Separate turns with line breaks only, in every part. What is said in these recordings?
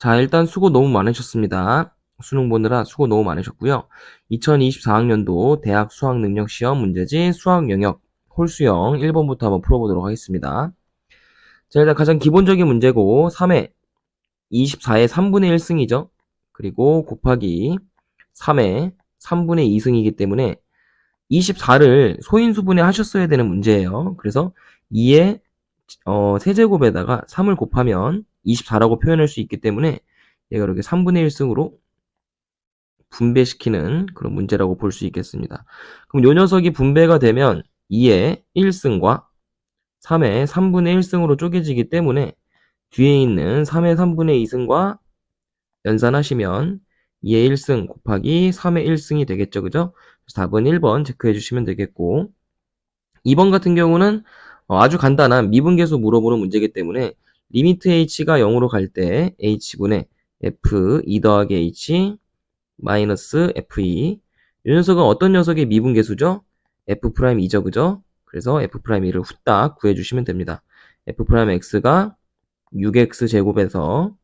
자, 일단 수고 너무 많으셨습니다. 수능 보느라 수고 너무 많으셨고요. 2024학년도 대학 수학능력시험 문제지 수학 영역 홀수형 1번부터 한번 풀어보도록 하겠습니다. 자, 일단 가장 기본적인 문제고 3회 24의 3분의 1승이죠. 그리고 곱하기 3의 3분의 2승이기 때문에 24를 소인수분해 하셨어야 되는 문제예요. 그래서 2의 세제곱에다가 3을 곱하면 24라고 표현할 수 있기 때문에 얘가 이렇게 3분의 1승으로 분배시키는 그런 문제라고 볼 수 있겠습니다. 그럼 요 녀석이 분배가 되면 2의 1승과 3의 3분의 1승으로 쪼개지기 때문에 뒤에 있는 3의 3분의 2승과 연산하시면 2의 1승 곱하기 3의 1승이 되겠죠. 그죠? 그래서 답은 1번 체크해 주시면 되겠고 2번 같은 경우는 아주 간단한 미분계수 물어보는 문제이기 때문에 리미트 h가 0으로 갈 때 h분의 f 2 더하기 h 마이너스 f2 이 녀석은 어떤 녀석의 미분계수죠? f'2죠. 그죠? 그래서 f'2를 후딱 구해주시면 됩니다. f'x가 6x제곱에서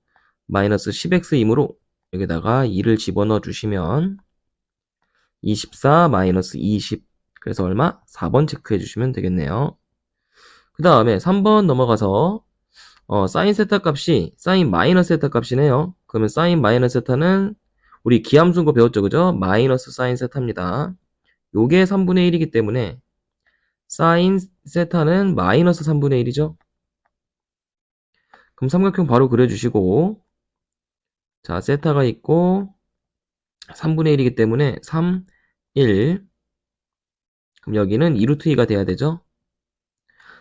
마이너스 10x이므로 여기다가 2를 집어넣어 주시면 24 마이너스 20 그래서 얼마? 4번 체크해 주시면 되겠네요. 그 다음에 3번 넘어가서 사인 세타 값이 사인 마이너스 세타 값이네요. 그러면 사인 마이너스 세타는 우리 기함수인 거 배웠죠. 그죠? 마이너스 사인 세타입니다. 요게 3분의 1이기 때문에 사인 세타는 마이너스 3분의 1이죠. 그럼 삼각형 바로 그려주시고 자 세타가 있고 3분의 1이기 때문에 3, 1 그럼 여기는 2루트 2가 돼야 되죠.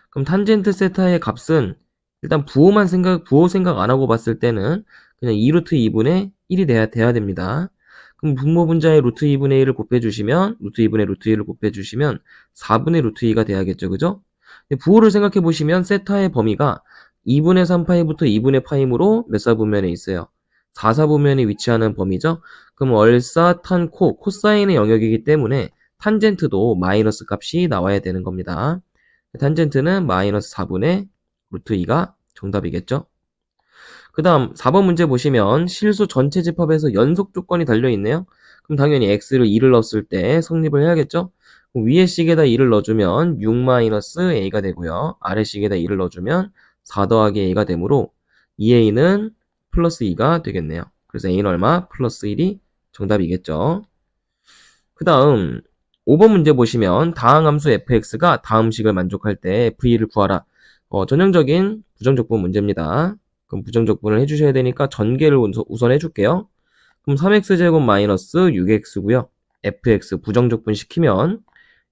그럼 탄젠트 세타의 값은 일단 부호 생각 안 하고 봤을 때는 그냥 2루트 2분의 1이 돼야 됩니다. 그럼 분모 분자의 루트 2분의 1을 곱해주시면 루트 2분의 루트 1을 곱해주시면 4분의 루트 2가 돼야겠죠. 그죠? 부호를 생각해 보시면 세타의 범위가 2분의 3파이부터 2분의 파이므로 몇 사분면에 있어요? 4사분면에 위치하는 범위죠. 그럼 얼사, 탄, 코사인의 영역이기 때문에 탄젠트도 마이너스 값이 나와야 되는 겁니다. 탄젠트는 마이너스 4분의 루트 2가 정답이겠죠. 그 다음 4번 문제 보시면 실수 전체 집합에서 연속 조건이 달려있네요. 그럼 당연히 x를 2를 넣었을 때 성립을 해야겠죠. 위에 식에다 2를 넣어주면 6-a가 되고요. 아래 식에다 2를 넣어주면 4 더하기 a가 되므로 2a는 플러스 2가 되겠네요. 그래서 a는 얼마? 플러스 1이 정답이겠죠. 그 다음 5번 문제 보시면 다항함수 fx가 다음 식을 만족할 때 f를 구하라. 전형적인 부정적분 문제입니다. 그럼 부정적분을 해주셔야 되니까 전개를 우선 해줄게요. 그럼 3x제곱 마이너스 6x고요. fx 부정적분 시키면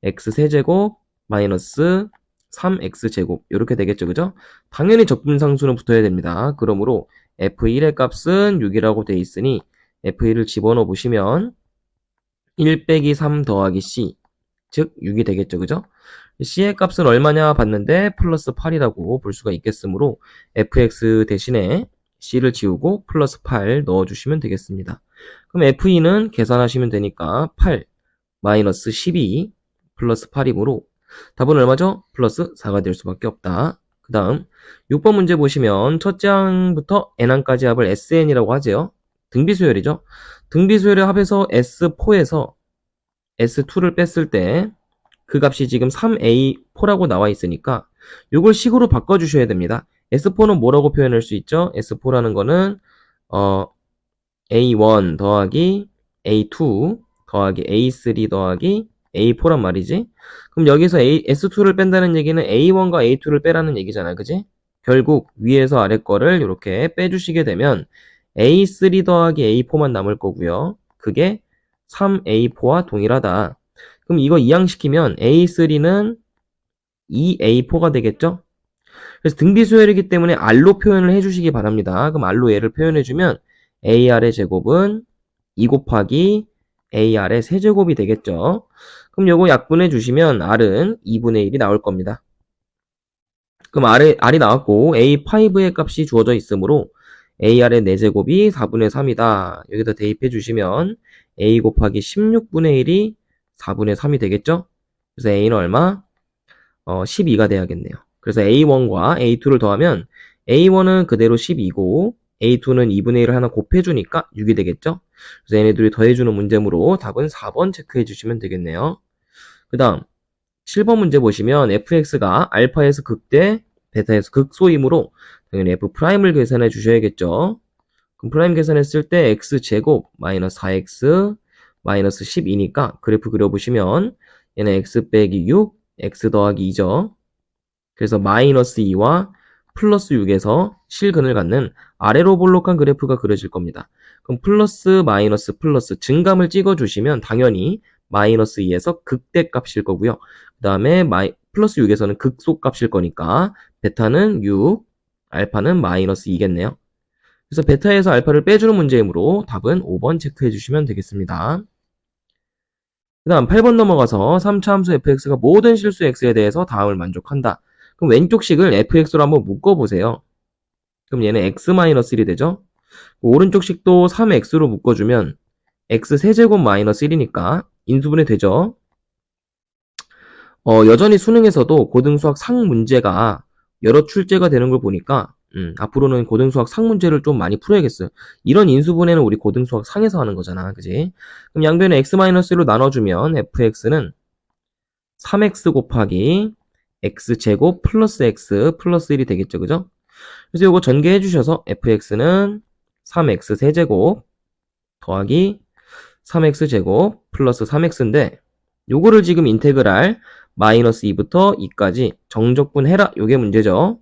x세제곱 마이너스 3x제곱 이렇게 되겠죠. 그죠? 당연히 적분상수는 붙어야 됩니다. 그러므로 f1의 값은 6이라고 돼 있으니 f1을 집어넣어 보시면 1 빼기 3 더하기 c 즉 6이 되겠죠. 그죠? c의 값은 얼마냐 봤는데 플러스 8이라고 볼 수가 있겠으므로 fx 대신에 c를 지우고 플러스 8 넣어주시면 되겠습니다. 그럼 f2는 계산하시면 되니까 8 마이너스 12 플러스 8이므로 답은 얼마죠? 플러스 4가 될 수밖에 없다. 그 다음 6번 문제 보시면 첫째 항부터 n항까지 합을 sn이라고 하죠. 등비수열이죠. 등비수열의 합에서 S4에서 S2를 뺐을 때 그 값이 지금 3A4라고 나와 있으니까 이걸 식으로 바꿔주셔야 됩니다. S4는 뭐라고 표현할 수 있죠? S4라는 거는 A1 더하기 A2 더하기 A3 더하기 A4란 말이지. 그럼 여기서 S2를 뺀다는 얘기는 A1과 A2를 빼라는 얘기잖아. 그지? 결국 위에서 아래 거를 이렇게 빼주시게 되면 A3 더하기 A4만 남을 거고요. 그게 3A4와 동일하다. 그럼 이거 이항시키면 A3는 2A4가 되겠죠? 그래서 등비수열이기 때문에 R로 표현을 해주시기 바랍니다. 그럼 R로 얘를 표현해주면 AR의 제곱은 2 곱하기 AR의 세제곱이 되겠죠? 그럼 요거 약분해주시면 R은 2분의 1이 나올 겁니다. 그럼 R이 나왔고 A5의 값이 주어져 있으므로 AR의 4제곱이 4분의 3이다. 여기다 대입해주시면 A 곱하기 16분의 1이 4분의 3이 되겠죠? 그래서 A는 얼마? 12가 돼야겠네요. 그래서 A1과 A2를 더하면 A1은 그대로 12고 A2는 2분의 1을 하나 곱해주니까 6이 되겠죠? 그래서 얘네들이 더해주는 문제므로 답은 4번 체크해 주시면 되겠네요. 그 다음 7번 문제 보시면 fx가 알파에서 극대, 베타에서 극소이므로 당연히 f'을 계산해 주셔야겠죠. 그럼 프라임 계산했을 때 x제곱 마이너스 4x 마이너스 12니까 그래프 그려보시면 얘는 x 빼기 6, x 더하기 2죠. 그래서 마이너스 2와 플러스 6에서 실근을 갖는 아래로 볼록한 그래프가 그려질 겁니다. 그럼 플러스 마이너스 플러스 증감을 찍어주시면 당연히 마이너스 2에서 극대값일 거고요. 그 다음에 플러스 6에서는 극소값일 거니까 베타는 6, 알파는 마이너스 2겠네요. 그래서 베타에서 알파를 빼주는 문제이므로 답은 5번 체크해 주시면 되겠습니다. 그 다음 8번 넘어가서 3차 함수 fx가 모든 실수 x에 대해서 다음을 만족한다. 그럼 왼쪽 식을 fx로 한번 묶어보세요. 그럼 얘는 x-1이 되죠? 오른쪽 식도 3x로 묶어주면 x 세제곱 마이너스 1이니까 인수분해 되죠? 여전히 수능에서도 고등수학 상 문제가 여러 출제가 되는 걸 보니까 앞으로는 고등수학 상 문제를 좀 많이 풀어야겠어요. 이런 인수분해는 우리 고등수학 상에서 하는 거잖아. 그지? 그럼 양변을 x-1로 나눠주면 fx는 3x 곱하기 x제곱 플러스 x 플러스 1이 되겠죠. 그죠? 그래서 이거 전개해 주셔서 fx는 3x 세제곱 더하기 3x제곱 플러스 3x인데 요거를 지금 인테그랄 마이너스 2부터 2까지 정적분 해라. 요게 문제죠.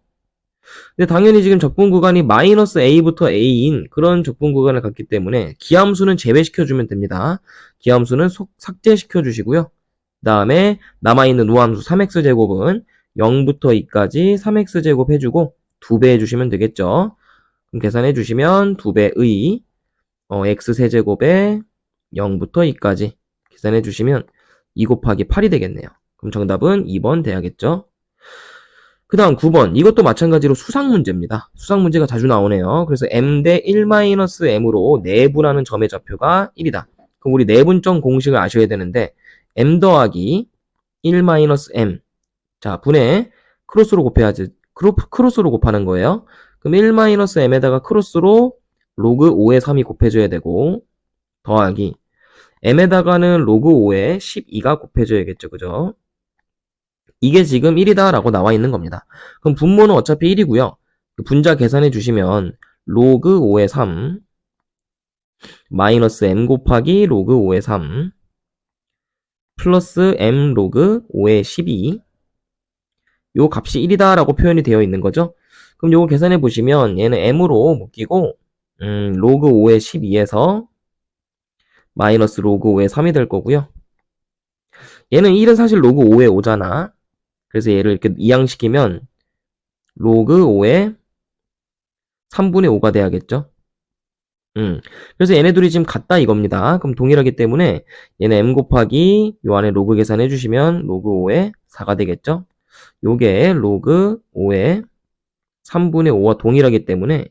근데 당연히 지금 적분 구간이 마이너스 a부터 a인 그런 적분 구간을 갖기 때문에 기함수는 제외시켜주면 됩니다. 기함수는 삭제시켜주시고요. 그 다음에 남아있는 우함수 3x제곱은 0부터 2까지 3x제곱 해주고 2배 해주시면 되겠죠. 그럼 계산해주시면 2배의 x세제곱에 0부터 2까지 계산해주시면 2 곱하기 8이 되겠네요. 그럼 정답은 2번 돼야겠죠. 그 다음 9번 이것도 마찬가지로 수상 문제입니다. 수상 문제가 자주 나오네요. 그래서 m 대 1-m으로 내분하는 점의 좌표가 1이다. 그럼 우리 내분점 공식을 아셔야 되는데 m 더하기 1-m 자 분의 크로스로 곱해야지 크로스로 곱하는 거예요. 그럼 1-m에다가 크로스로 로그 5의 3이 곱해줘야 되고 더하기 m에다가는 로그 5에 12가 곱해줘야겠죠. 그죠? 이게 지금 1이다 라고 나와 있는 겁니다. 그럼 분모는 어차피 1이고요. 분자 계산해 주시면 로그 5의 3 마이너스 m 곱하기 로그 5의 3 플러스 m 로그 5의 12 요 값이 1이다 라고 표현이 되어 있는 거죠. 그럼 요거 계산해 보시면 얘는 m으로 묶이고 로그 5의 12에서 마이너스 로그 5의 3이 될 거고요. 얘는 1은 사실 로그 5의 5잖아. 그래서 얘를 이렇게 이항시키면 로그 5의 3분의 5가 돼야겠죠. 그래서 얘네들이 지금 같다 이겁니다. 그럼 동일하기 때문에 얘는 m 곱하기 요 안에 로그 계산해 주시면 로그 5의 4가 되겠죠. 요게 로그 5의 3분의 5와 동일하기 때문에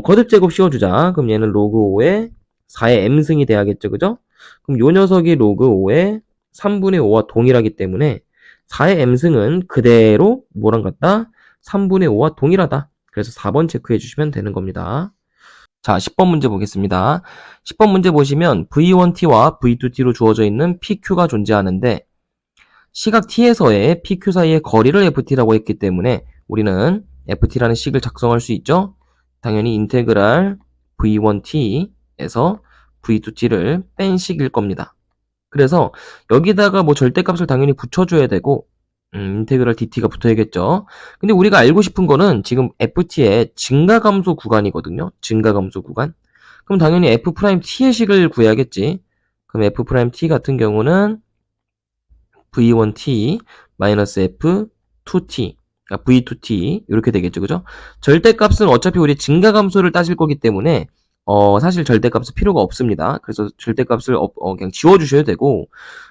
거듭 제곱 씌워주자. 그럼 얘는 로그 5의 4의 m승이 돼야겠죠. 그죠? 그럼 요 녀석이 로그 5의 3분의 5와 동일하기 때문에 4의 m승은 그대로 뭐랑 같다? 3분의 5와 동일하다. 그래서 4번 체크해 주시면 되는 겁니다. 자, 10번 문제 보겠습니다. 10번 문제 보시면 V1t와 V2t로 주어져 있는 PQ가 존재하는데 시각 T에서의 PQ 사이의 거리를 FT라고 했기 때문에 우리는 FT라는 식을 작성할 수 있죠. 당연히 인테그랄 V1t에서 V2t를 뺀 식일 겁니다. 그래서 여기다가 뭐 절대값을 당연히 붙여줘야 되고 인테그랄 dt가 붙어야겠죠. 근데 우리가 알고 싶은 거는 지금 ft의 증가감소 구간이거든요. 증가감소 구간. 그럼 당연히 f't의 식을 구해야겠지. 그럼 f't 같은 경우는 v1t f2t v2t 이렇게 되겠죠. 그죠? 절대값은 어차피 우리 증가감소를 따질 거기 때문에 사실 절대값은 필요가 없습니다. 그래서 절대값을 그냥 지워주셔야 되고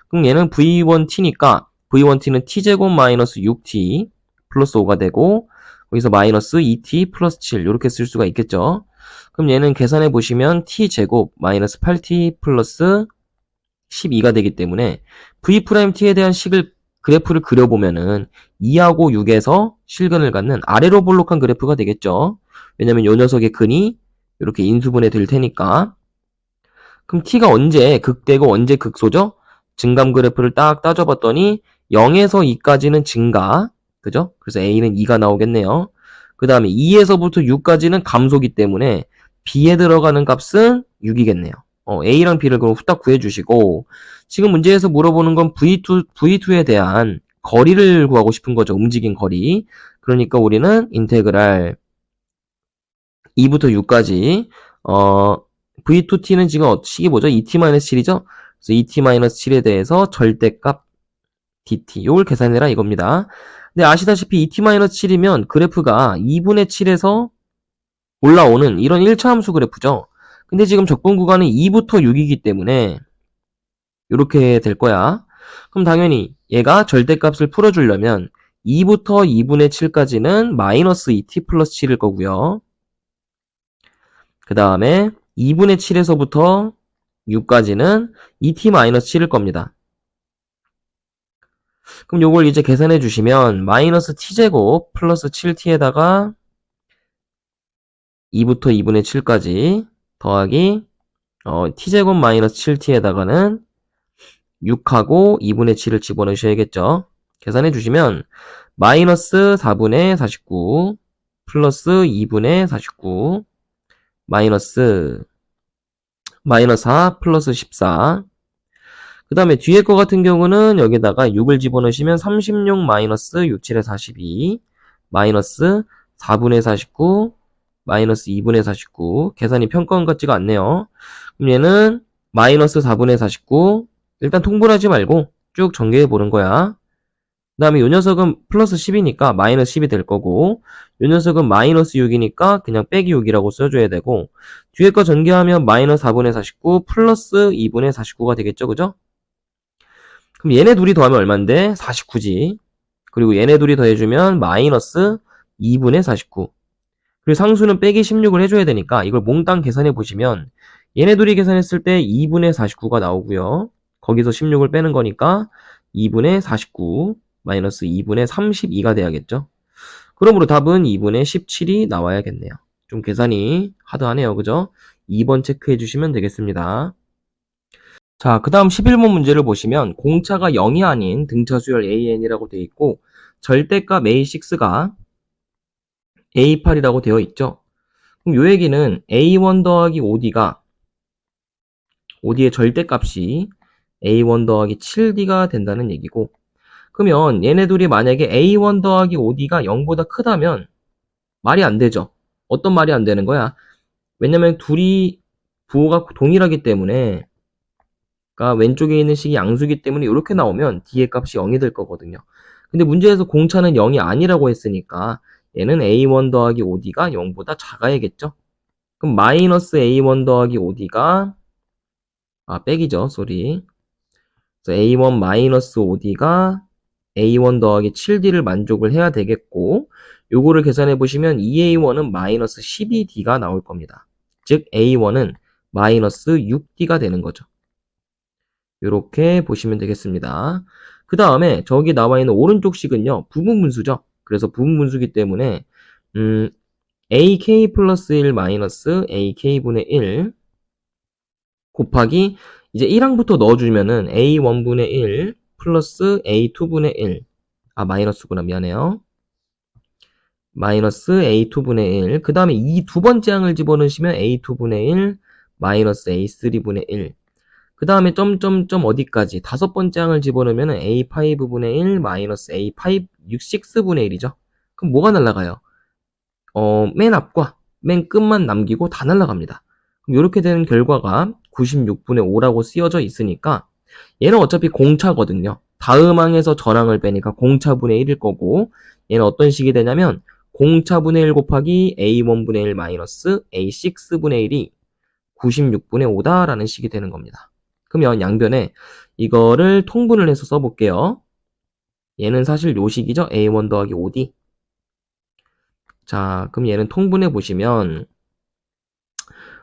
그럼 얘는 v1t니까 v1t는 t제곱 마이너스 6t 플러스 5가 되고 거기서 마이너스 2t 플러스 7 이렇게 쓸 수가 있겠죠. 그럼 얘는 계산해 보시면 t제곱 마이너스 8t 플러스 12가 되기 때문에 v't에 대한 그래프를 그려보면은 2하고 6에서 실근을 갖는 아래로 볼록한 그래프가 되겠죠. 왜냐면 요 녀석의 근이 이렇게 인수분해 될 테니까. 그럼 t가 언제 극되고 언제 극소죠? 증감 그래프를 딱 따져봤더니 0에서 2까지는 증가, 그죠? 그래서 a는 2가 나오겠네요. 그 다음에 2에서부터 6까지는 감소기 때문에 b에 들어가는 값은 6이겠네요. a랑 b를 그럼 후딱 구해주시고, 지금 문제에서 물어보는 건 V2에 대한 거리를 구하고 싶은 거죠. 움직인 거리. 그러니까 우리는 인테그랄 2부터 6까지, V2t는 지금 식이 뭐죠? 2t-7이죠? 그래서 2t-7에 대해서 절대값 dt, 요걸 계산해라 이겁니다. 근데 아시다시피 2t-7이면 그래프가 2분의 7에서 올라오는 이런 1차 함수 그래프죠. 근데 지금 적분 구간은 2부터 6이기 때문에 이렇게 될 거야. 그럼 당연히 얘가 절대값을 풀어주려면 2부터 2분의 7까지는 마이너스 2t 플러스 7일 거고요. 그 다음에 2분의 7에서부터 6까지는 2t-7일 겁니다. 그럼 요걸 이제 계산해 주시면 마이너스 t제곱 플러스 7t에다가 2부터 2분의 7까지 더하기 t제곱 마이너스 7t에다가는 6하고 2분의 7을 집어넣으셔야겠죠. 계산해 주시면 마이너스 4분의 49 플러스 2분의 49 마이너스 4 플러스 14. 그 다음에 뒤에 거 같은 경우는 여기다가 6을 집어넣으시면 36 마이너스 6, 7에 42 마이너스 4분의 49 마이너스 2분의 49. 계산이 평가원 같지가 않네요. 그럼 얘는 마이너스 4분의 49. 일단 통분하지 말고 쭉 전개해 보는 거야. 그 다음에 이 녀석은 플러스 10이니까 마이너스 10이 될 거고, 이 녀석은 마이너스 6이니까 그냥 빼기 6이라고 써줘야 되고, 뒤에 거 전개하면 마이너스 4분의 49 플러스 2분의 49가 되겠죠, 그죠? 그럼 얘네 둘이 더하면 얼만데? 49지. 그리고 얘네 둘이 더해주면 마이너스 2분의 49. 그리고 상수는 빼기 16을 해줘야 되니까 이걸 몽땅 계산해 보시면 얘네 둘이 계산했을 때 2분의 49가 나오고요. 거기서 16을 빼는 거니까 2분의 49 마이너스 2분의 32가 돼야겠죠. 그러므로 답은 2분의 17이 나와야겠네요. 좀 계산이 하드하네요. 그죠? 2번 체크해 주시면 되겠습니다. 자, 그 다음 11번 문제를 보시면 공차가 0이 아닌 등차 수열 AN이라고 되어 있고 절대값 A6가 A8이라고 되어 있죠. 그럼 요 얘기는 A1 더하기 OD가 OD의 절대값이 A1 더하기 7D가 된다는 얘기고, 그러면 얘네 둘이 만약에 A1 더하기 OD가 0보다 크다면 말이 안 되죠. 어떤 말이 안 되는 거야? 왜냐면 둘이 부호가 동일하기 때문에, 그러니까 왼쪽에 있는 식이 양수기 때문에 이렇게 나오면 D의 값이 0이 될 거거든요. 근데 문제에서 공차는 0이 아니라고 했으니까 얘는 A1 더하기 OD가 0보다 작아야겠죠. 그럼 마이너스 A1 더하기 OD가 빼기죠. 쏘리. 그래서 A1 마이너스 5D가 A1 더하기 7D를 만족을 해야 되겠고, 요거를 계산해 보시면 2A1은 마이너스 12D가 나올 겁니다. 즉 A1은 마이너스 6D가 되는 거죠. 이렇게 보시면 되겠습니다. 그 다음에 저기 나와 있는 오른쪽 식은요, 부분분수죠. 그래서 부분분수기 때문에 AK 플러스 1 마이너스 AK분의 1 곱하기 이제 1항부터 넣어주면은 A1분의 1 플러스 A2분의 1. 마이너스구나. 미안해요. 마이너스 A2분의 1. 그 다음에 이 두 번째 항을 집어넣으시면 A2분의 1 마이너스 A3분의 1. 그 다음에 점점점 어디까지? 다섯 번째 항을 집어넣으면 A5분의 1 마이너스 A5, 6분의 1이죠. 그럼 뭐가 날라가요? 맨 앞과 맨 끝만 남기고 다 날라갑니다. 그럼 이렇게 되는 결과가 96분의 5라고 쓰여져 있으니까 얘는 어차피 공차거든요. 다음 항에서 전항을 빼니까 공차분의 1일 거고, 얘는 어떤 식이 되냐면 공차분의 1 곱하기 A1분의 1 마이너스 A6분의 1이 96분의 5다라는 식이 되는 겁니다. 그러면 양변에 이거를 통분을 해서 써볼게요. 얘는 사실 요 식이죠. A1 더하기 5D. 자, 그럼 얘는 통분해 보시면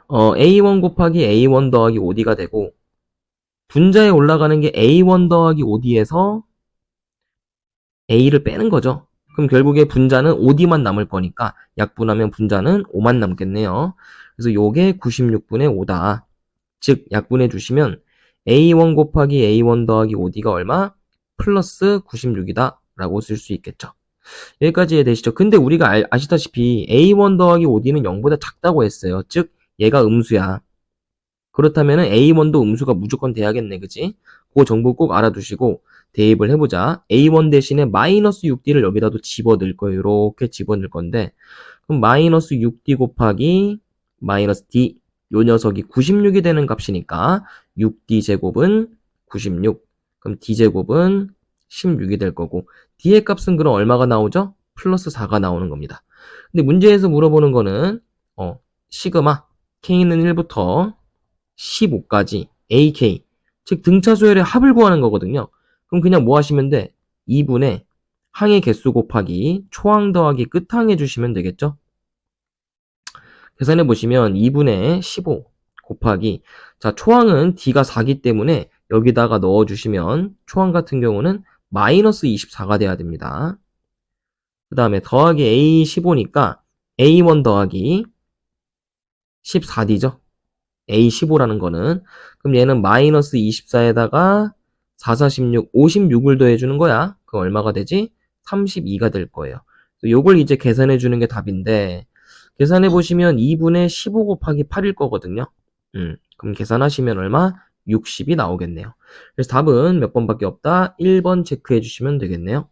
A1 곱하기 A1 더하기 5D가 되고, 분자에 올라가는 게 A1 더하기 5D에서 A를 빼는 거죠. 그럼 결국에 분자는 OD만 남을 거니까 약분하면 분자는 5만 남겠네요. 그래서 요게 96분의 5다. 즉 약분해 주시면 A1 곱하기 A1 더하기 OD가 얼마? 플러스 96이다 라고 쓸 수 있겠죠. 여기까지 이해되시죠? 근데 우리가 아시다시피 A1 더하기 OD는 0보다 작다고 했어요. 즉 얘가 음수야. 그렇다면 A1도 음수가 무조건 돼야겠네, 그치? 그 정보 꼭 알아두시고 대입을 해보자. A1 대신에 마이너스 6D를 여기다도 집어넣을 거예요. 이렇게 집어넣을 건데 그럼 마이너스 6D 곱하기 마이너스 D 요 녀석이 96이 되는 값이니까 6D 제곱은 96 그럼 D 제곱은 16이 될 거고 D의 값은 그럼 얼마가 나오죠? 플러스 4가 나오는 겁니다. 근데 문제에서 물어보는 거는 시그마 K는 1부터 15까지 AK 즉 등차수열의 합을 구하는 거거든요. 그럼 그냥 뭐 하시면 돼? 2분의 항의 개수 곱하기 초항 더하기 끝항 해주시면 되겠죠? 계산해 보시면 2분의 15 곱하기 자 초항은 D가 4기 때문에 여기다가 넣어주시면 초항 같은 경우는 마이너스 24가 돼야 됩니다. 그 다음에 더하기 A15니까 A1 더하기 14D죠. A15라는 거는 그럼 얘는 마이너스 24에다가 4, 4, 16, 56을 더해주는 거야. 그럼 얼마가 되지? 32가 될 거예요. 요걸 이제 계산해 주는 게 답인데 계산해 보시면 2분의 15 곱하기 8일 거거든요. 그럼 계산하시면 얼마? 60이 나오겠네요. 그래서 답은 몇 번밖에 없다? 1번 체크해 주시면 되겠네요.